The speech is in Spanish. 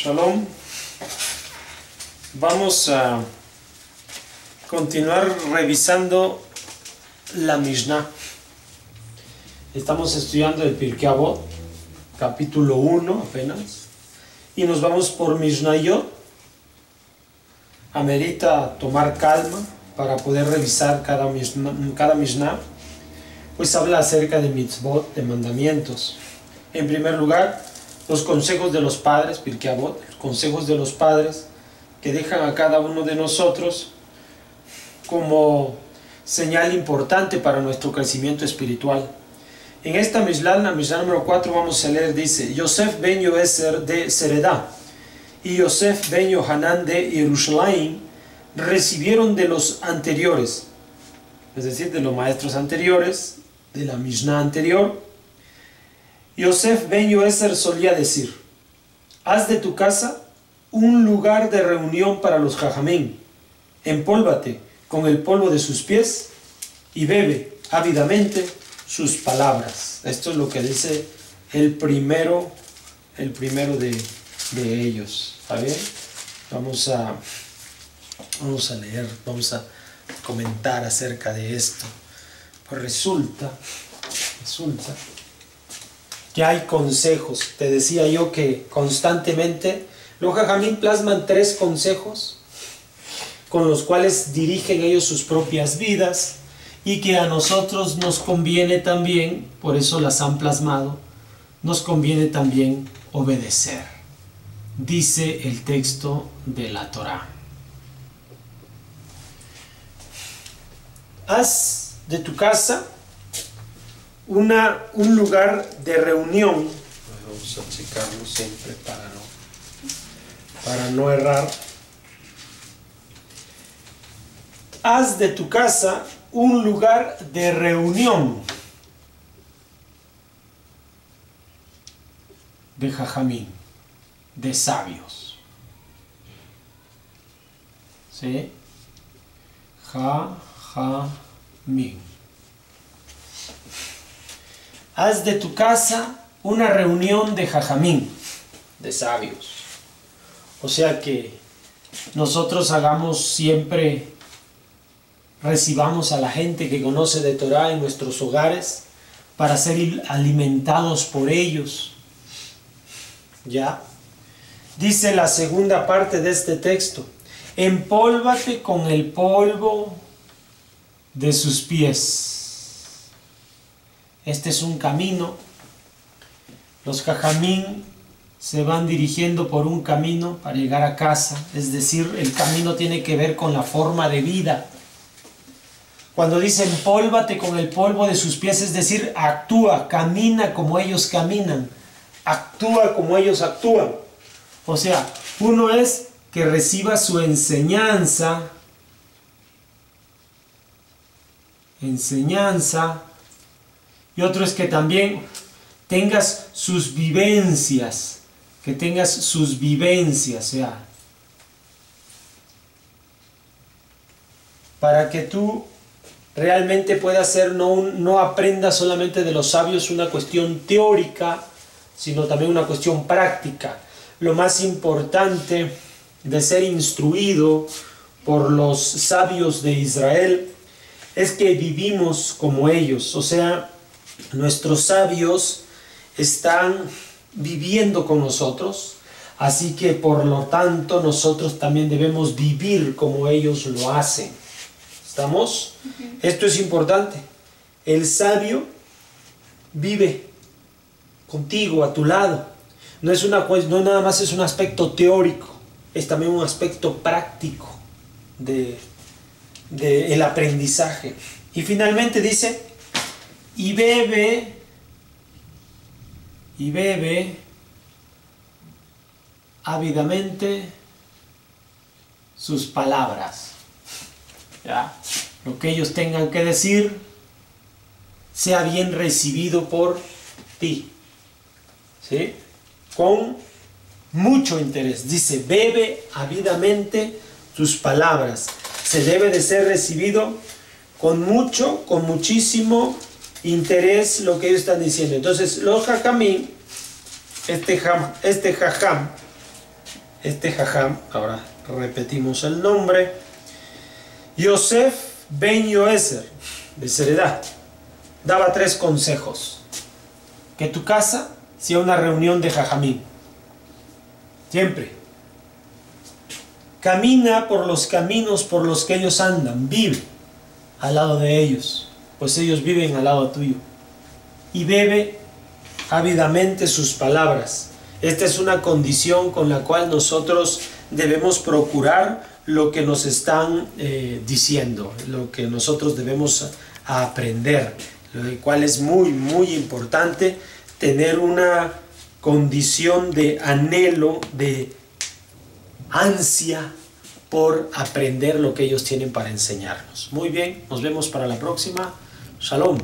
Shalom. Vamos a continuar revisando la Mishnah. Estamos estudiando el Pirkei Avot, capítulo 1 apenas, y nos vamos por Mishnayot. Amerita tomar calma para poder revisar cada Mishnah, pues habla acerca de mitzvot, de mandamientos. En primer lugar, los consejos de los padres, Pirkei Avot, los consejos de los padres que dejan a cada uno de nosotros como señal importante para nuestro crecimiento espiritual. En esta Mishnah, la Mishnah número 4, vamos a leer, dice: Yosef ben Yoeser de Seredá y Yosef ben Yohanan de Jerusalén recibieron de los anteriores, es decir, de los maestros anteriores, de la Mishnah anterior. Yosef ben Yoeser solía decir: haz de tu casa un lugar de reunión para los jajamín, empólvate con el polvo de sus pies y bebe ávidamente sus palabras. Esto es lo que dice el primero de ellos. ¿Está bien? Vamos a leer, vamos a comentar acerca de esto. Pues resulta que hay consejos. Te decía yo que constantemente los jajamín plasman 3 consejos con los cuales dirigen ellos sus propias vidas y que a nosotros nos conviene también, por eso las han plasmado, nos conviene también obedecer. Dice el texto de la Torá: haz de tu casa un lugar de reunión. Vamos a checarlo siempre para no errar. Haz de tu casa un lugar de reunión de jajamín, de sabios. ¿Sí? Jajamín. Haz de tu casa una reunión de jajamín, de sabios. O sea que nosotros hagamos siempre, recibamos a la gente que conoce de Torah en nuestros hogares para ser alimentados por ellos. ¿Ya? Dice la segunda parte de este texto: empólvate con el polvo de sus pies. Este es un camino. Los jajamín se van dirigiendo por un camino para llegar a casa. Es decir, el camino tiene que ver con la forma de vida. Cuando dice empólvate con el polvo de sus pies, es decir, actúa, camina como ellos caminan, actúa como ellos actúan. O sea, uno es que reciba su enseñanza, y otro es que también tengas sus vivencias, o sea, para que tú realmente puedas ser, no aprendas solamente de los sabios una cuestión teórica, sino también una cuestión práctica. Lo más importante de ser instruido por los sabios de Israel es que vivimos como ellos. O sea, nuestros sabios están viviendo con nosotros, así que por lo tanto nosotros también debemos vivir como ellos lo hacen. ¿Estamos? Esto es importante. El sabio vive contigo, a tu lado. No nada más es un aspecto teórico, es también un aspecto práctico del aprendizaje. Y finalmente dice: y bebe ávidamente sus palabras. ¿Ya? Lo que ellos tengan que decir sea bien recibido por ti. ¿Sí? Con mucho interés. Dice: bebe ávidamente sus palabras. Se debe de ser recibido con muchísimo interés lo que ellos están diciendo. Entonces los jajamín, este jajam Este jajam, ahora repetimos el nombre, Yosef Ben Yoezer, de Seredá, daba 3 consejos. Que tu casa sea una reunión de jajamín. Siempre. Camina por los caminos por los que ellos andan, vive al lado de ellos, pues ellos viven al lado tuyo. Y bebe ávidamente sus palabras. Esta es una condición con la cual nosotros debemos procurar lo que nos están diciendo, lo que nosotros debemos aprender, lo cual es muy, muy importante tener una condición de anhelo, de ansia por aprender lo que ellos tienen para enseñarnos. Muy bien, nos vemos para la próxima. Shalom.